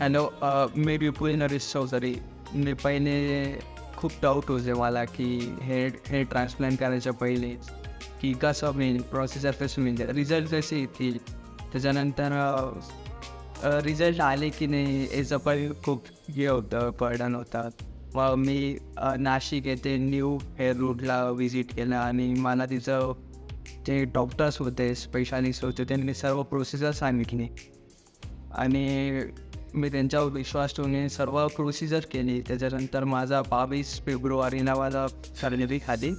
Hello, मी विपुल नरेश चौधरी. मी पहिले खूप doubt होते मला की हेअर ट्रान्सप्लांट करायच्या पहिलेच की कसं होईल, प्रोसेसर कसं होईल, रिझल्ट कसे येतील. त्याच्यानंतर रिझल्ट आले की नाही याचं पण खूप हे होतं, बर्डन होतं. मग मी नाशिक येथे न्यू हेअर रूटला व्हिजिट केलं आणि मला तिचं जे डॉक्टर्स होते, स्पेशालिस्ट होते, त्यांनी सर्व प्रोसिजर सांगितली आणि मी त्यांच्यावर विश्वास ठेवून सर्व प्रोसिजर केली. त्याच्यानंतर माझा 22 फेब्रुवारीला मला सर्जरी झाली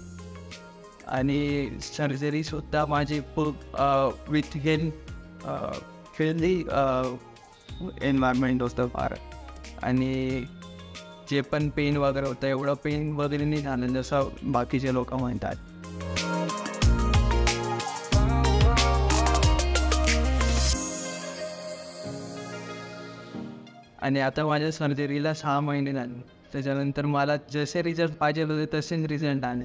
आणि सर्जरीसुद्धा माझी खूप विथगेन फ्रेंडली एन्व्हायरमेंट होतं फार. आणि जे पण पेन वगैरे होतं एवढं पेन वगैरे नाही झालं जसं बाकीचे लोक म्हणतात. आणि आता माझ्या सर्जरीला 6 महिने झाले. त्याच्यानंतर मला जसे रिझल्ट पाहिजे होते तसेच रिझल्ट आले.